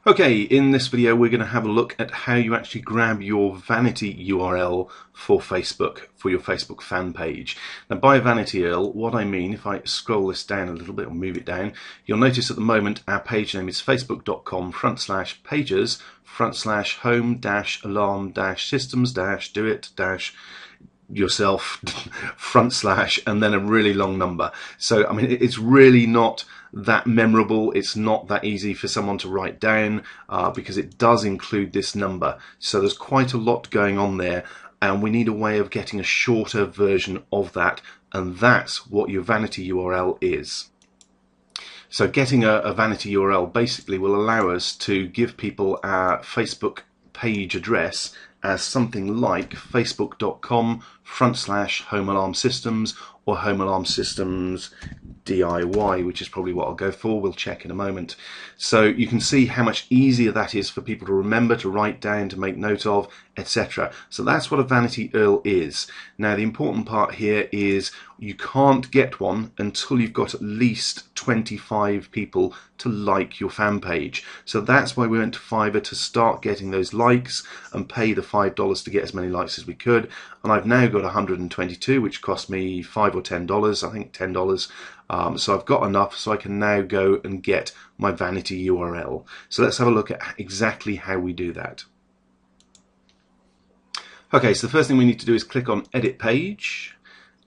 Okay, in this video we're going to have a look at how you actually grab your vanity URL for Facebook, for your Facebook fan page. Now by vanity URL, what I mean, if I scroll this down a little bit or move it down, you'll notice at the moment our page name is facebook.com/pages/home-alarm-systems-do-it- yourself / and then a really long number. So I mean, it's really not that memorable. It's not that easy for someone to write down because it does include this number. So there's quite a lot going on there, and we need a way of getting a shorter version of that, and that's what your vanity URL is. So getting a vanity URL basically will allow us to give people our Facebook page address as something like facebook.com/home-alarm-systems or home-alarm-systems DIY, which is probably what I'll go for. We'll check in a moment. So you can see how much easier that is for people to remember, to write down, to make note of, etc. So that's what a vanity URL is. Now the important part here is you can't get one until you've got at least 25 people to like your fan page. So that's why we went to Fiverr, to start getting those likes and pay the $5 to get as many likes as we could. And I've now got 122, which cost me $5 or $10, I think $10. So I've got enough, so I can now go and get my vanity URL. So let's have a look at exactly how we do that. Okay, so the first thing we need to do is click on Edit Page,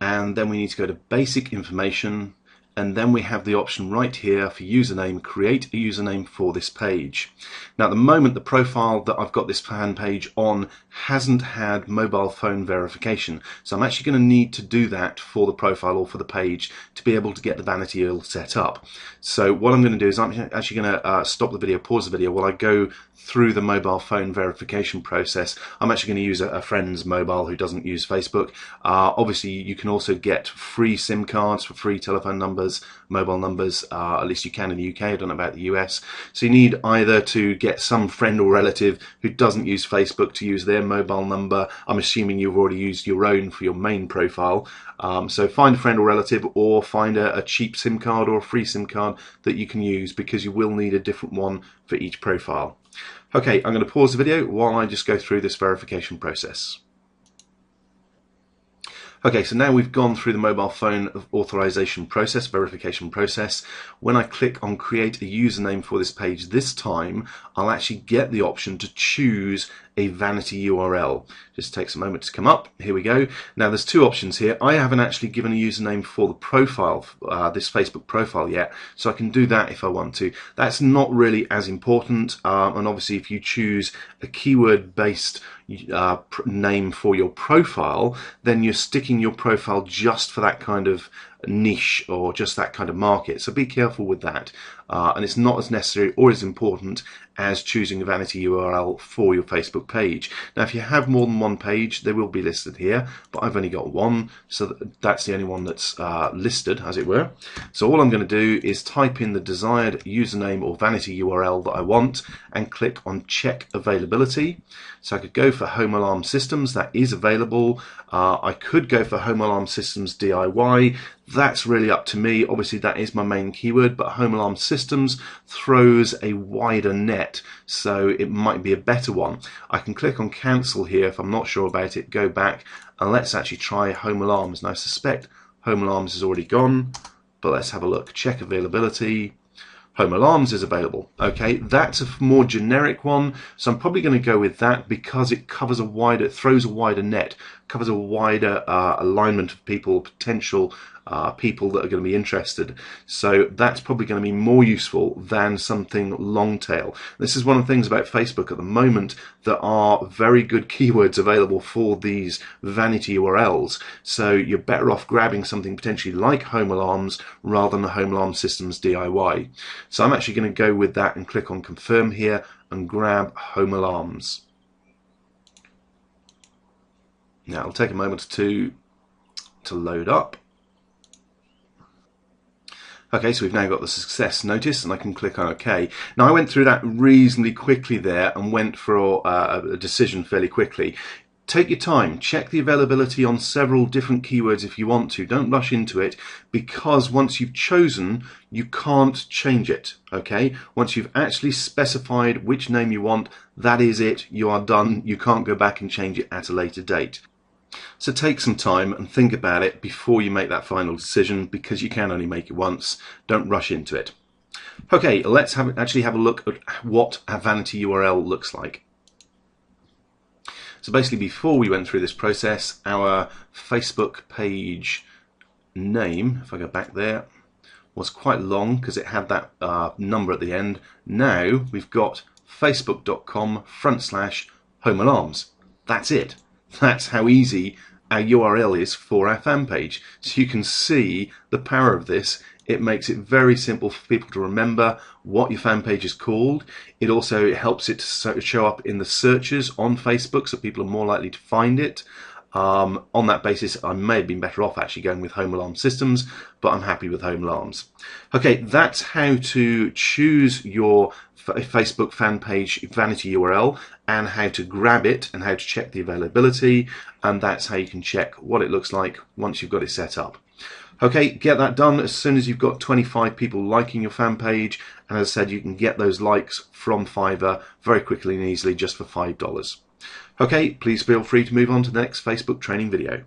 and then we need to go to Basic Information, and then we have the option right here for username, create a username for this page. Now at the moment the profile that I've got this fan page on hasn't had mobile phone verification, so I'm actually going to need to do that for the profile or for the page to be able to get the vanity URL set up. So what I'm going to do is I'm actually going to stop the video, pause the video while I go through the mobile phone verification process. I'm actually going to use a friend's mobile who doesn't use Facebook. Obviously you can also get free SIM cards for free telephone numbers, mobile numbers, at least you can in the UK, I don't know about the US. So you need either to get some friend or relative who doesn't use Facebook to use their mobile number. I'm assuming you've already used your own for your main profile. So find a friend or relative, or find a cheap SIM card or a free SIM card that you can use, because you will need a different one for each profile. Okay, I'm going to pause the video while I just go through this verification process. Okay, so now we've gone through the mobile phone authorization process, verification process. When I click on create a username for this page this time, I'll actually get the option to choose a vanity URL. Just takes a moment to come up. Here we go. Now there's two options here. I haven't actually given a username for the profile, this Facebook profile yet, so I can do that if I want to. That's not really as important, and obviously if you choose a keyword based name for your profile, then you're sticking your profile just for that kind of niche or just that kind of market, so be careful with that, and it's not as necessary or as important as choosing a vanity URL for your Facebook page. Now if you have more than one page, they will be listed here, but I've only got one, so that's the only one that's listed, as it were. So all I'm going to do is type in the desired username or vanity URL that I want and click on check availability. So I could go for Home Alarm Systems, that is available. I could go for Home Alarm Systems DIY. That's really up to me. Obviously that is my main keyword, but Home Alarm Systems throws a wider net, so it might be a better one. I can click on cancel here if I'm not sure about it, go back, and let's actually try Home Alarms. And I suspect Home Alarms is already gone, but let's have a look. Check availability. Home Alarms is available. Okay, that's a more generic one, so I'm probably going to go with that because it covers a wider, throws a wider net, covers a wider alignment of people, potential people that are going to be interested. So that's probably going to be more useful than something long tail. This is one of the things about Facebook at the moment. There are very good keywords available for these vanity URLs, so you're better off grabbing something potentially like Home Alarms rather than the Home Alarm Systems DIY. So I'm actually going to go with that and click on confirm here and grab Home Alarms. Now it'll take a moment to load up. Okay, so we've now got the success notice, and I can click on OK. Now I went through that reasonably quickly there and went for a decision fairly quickly. Take your time, check the availability on several different keywords if you want to. Don't rush into it, because once you've chosen, you can't change it, okay? Once you've actually specified which name you want, that is it, you are done. You can't go back and change it at a later date. So take some time and think about it before you make that final decision, because you can only make it once. Don't rush into it. Okay, let's actually have a look at what a vanity URL looks like. So basically, before we went through this process, our Facebook page name, if I go back there, was quite long because it had that number at the end. Now we've got facebook.com/home alarms. That's it. That's how easy our URL is for our fan page. So you can see the power of this. It makes it very simple for people to remember what your fan page is called. It also helps it to show up in the searches on Facebook, so people are more likely to find it. On that basis, I may have been better off actually going with Home Alarm Systems, but I'm happy with Home Alarms. Okay, that's how to choose your Facebook fan page vanity URL, and how to grab it, and how to check the availability, and that's how you can check what it looks like once you've got it set up. Okay, get that done as soon as you've got 25 people liking your fan page, and as I said, you can get those likes from Fiverr very quickly and easily just for $5. Okay, please feel free to move on to the next Facebook training video.